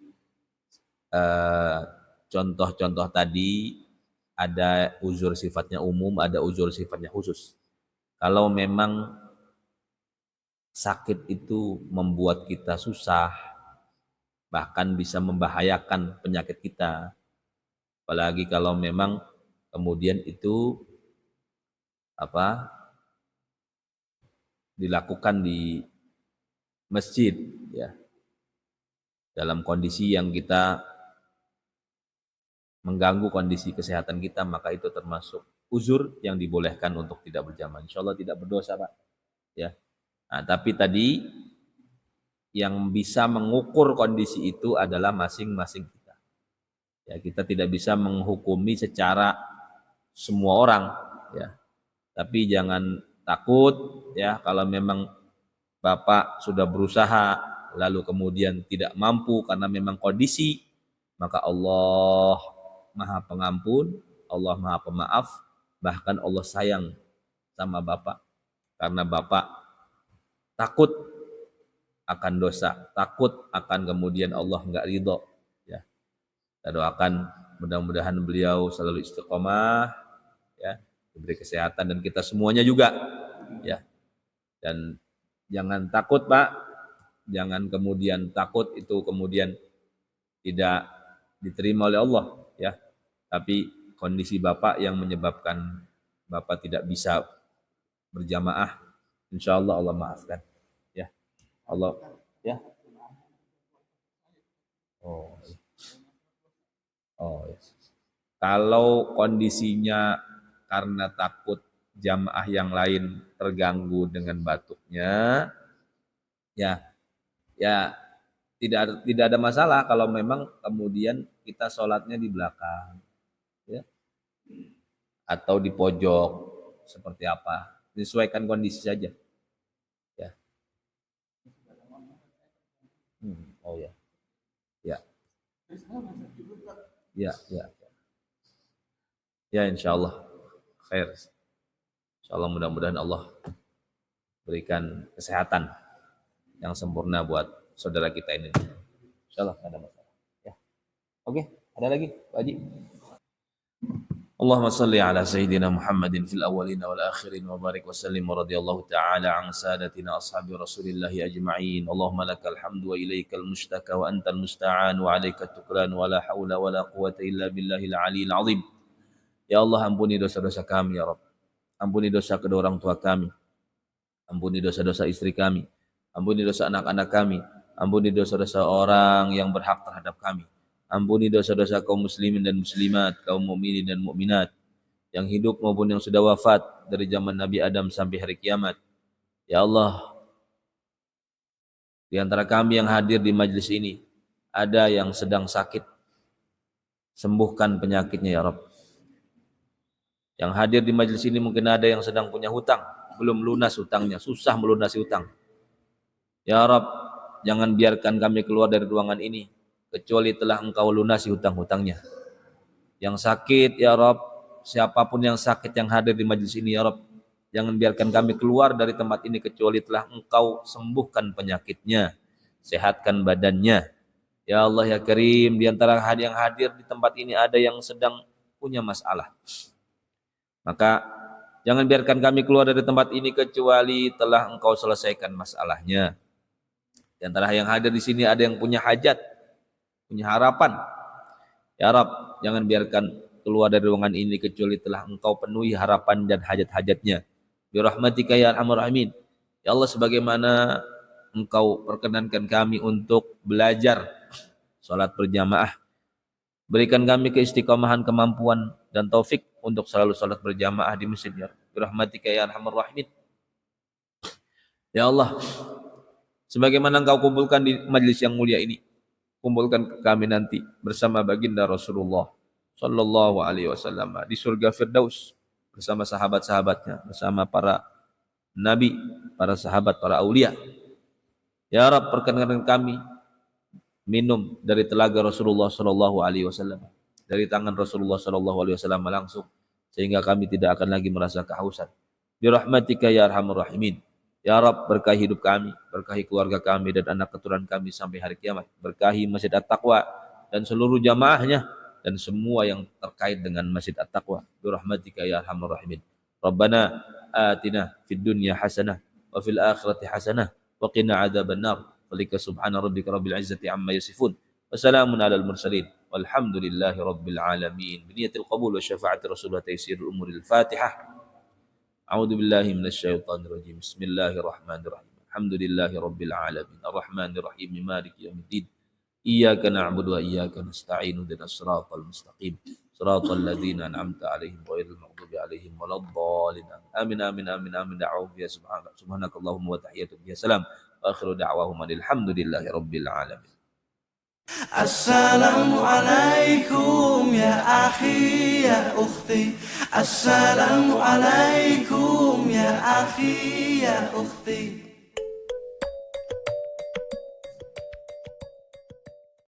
contoh-contoh tadi ada uzur sifatnya umum, ada uzur sifatnya khusus. Kalau memang sakit itu membuat kita susah, bahkan bisa membahayakan penyakit kita, apalagi kalau memang kemudian itu dilakukan di masjid, ya, dalam kondisi yang kita mengganggu kondisi kesehatan kita, maka itu termasuk uzur yang dibolehkan untuk tidak berjamaah. Insya Allah tidak berdosa, Pak. Ya. Nah, tapi tadi yang bisa mengukur kondisi itu adalah masing-masing kita. Ya, kita tidak bisa menghukumi secara semua orang, ya. Tapi jangan takut, ya, kalau memang Bapak sudah berusaha lalu kemudian tidak mampu karena memang kondisi, maka Allah Maha Pengampun, Allah Maha Pemaaf, bahkan Allah sayang sama Bapak karena Bapak takut akan dosa, takut akan kemudian Allah enggak ridho, ya. Kita doakan mudah-mudahan beliau selalu istiqomah, ya, diberi kesehatan, dan kita semuanya juga, ya. Dan jangan takut, Pak, jangan kemudian takut itu kemudian tidak diterima oleh Allah, ya. Tapi kondisi Bapak yang menyebabkan Bapak tidak bisa berjamaah, insya Allah Allah maafkan, ya. Allah, ya. Oh, oh, ya. Kalau kondisinya karena takut jamaah yang lain terganggu dengan batuknya, ya, ya tidak ada masalah kalau memang kemudian kita sholatnya di belakang, ya, atau di pojok, seperti apa, disesuaikan kondisi saja, ya. Oh ya, ya, ya, ya, ya, insya Allah khair. Insya Allah mudah-mudahan Allah berikan kesehatan yang sempurna buat saudara kita ini. Insya Allah ada masalah. Ya. Oke, ada lagi Pak Haji? Allahumma salli ala Sayyidina Muhammadin fil awwalina wal akhirin wa barik wa sallim wa radiyallahu ta'ala an sadatina ashabi rasulillahi ajma'in. Allahumma lakal hamdu wa ilaikal mushtaka wa antal musta'an wa alaika tukran wa la hawla wa la quwata illa billahil aliyil azim. Ya Allah, ampuni dosa-dosa kami ya Rabb. Ampuni dosa kedua orang tua kami. Ampuni dosa-dosa istri kami. Ampuni dosa anak-anak kami. Ampuni dosa-dosa orang yang berhak terhadap kami. Ampuni dosa-dosa kaum muslimin dan muslimat, kaum mukminin dan mukminat, yang hidup maupun yang sudah wafat dari zaman Nabi Adam sampai hari kiamat. Ya Allah, di antara kami yang hadir di majelis ini, ada yang sedang sakit. Sembuhkan penyakitnya ya Rabb. Yang hadir di majelis ini mungkin ada yang sedang punya hutang, belum lunas hutangnya, susah melunasi hutang. Ya Rabb, jangan biarkan kami keluar dari ruangan ini kecuali telah Engkau lunasi hutang-hutangnya. Yang sakit ya Rabb, siapapun yang sakit yang hadir di majelis ini ya Rabb, Jangan biarkan kami keluar dari tempat ini kecuali telah Engkau sembuhkan penyakitnya, sehatkan badannya. Ya Allah ya Karim, di antara yang hadir di tempat ini ada yang sedang punya masalah. Maka jangan biarkan kami keluar dari tempat ini kecuali telah Engkau selesaikan masalahnya. Di antara yang hadir di sini ada yang punya hajat, punya harapan. Ya Rabb, jangan biarkan keluar dari ruangan ini kecuali telah Engkau penuhi harapan dan hajat-hajatnya. Bi rahmatika ya arhamar rahimin. Ya Allah, sebagaimana Engkau perkenankan kami untuk belajar salat berjamaah, berikan kami keistiqomahan, kemampuan dan taufik untuk selalu salat berjamaah di masjid ya. Bi rahmatika ya arhamar rahimin. Ya Allah, sebagaimana Engkau kumpulkan di majlis yang mulia ini, kumpulkan kami nanti bersama baginda Rasulullah sallallahu alaihi wasallam di surga Firdaus bersama sahabat-sahabatnya, bersama para nabi, para sahabat, para aulia. Ya Rabb, perkenankan kami minum dari telaga Rasulullah sallallahu alaihi wasallam, dari tangan Rasulullah sallallahu alaihi wasallam langsung, sehingga kami tidak akan lagi merasa kehausan. Bi rahmatika ya arhamar rahimin. Ya Rabb, berkahi hidup kami, berkahi keluarga kami dan anak keturunan kami sampai hari kiamat. Berkahi Masjid At-Taqwa dan seluruh jamaahnya dan semua yang terkait dengan Masjid At-Taqwa. Bi rahmatika ya arhamar rahimin. Rabbana atina fid dunya hasanah wa fil akhirati hasanah wa qina adzabannar. Walika subhana rabbika rabbil izzati amma yasifun. Wassalamun alal mursalin. Walhamdulillahi rabbil alamin. Biniyatil qabul wa syafaati Rasulullah taysirul umuril Fatihah. A'udzu billahi minasyaitonir rajim. Bismillahirrahmanirrahim. Alhamdulillahi rabbil alamin. Arrahmanir rahim. Maliki yaumiddin. Iyyaka na'budu wa iyyaka nasta'in. Ihdinas siratal mustaqim. Siratal ladzina an'amta 'alaihim ghairil maghdubi 'alaihim waladdallin. Amin amin amin amin. Da'awuhu ya subhanakallahumma wa tahiyyatu biya salam. Wa akhiru da'wahum alhamdulillahi rabbil alamin. Assalamualaikum ya akhi ya ukhti. Assalamualaikum ya akhi ya ukhti.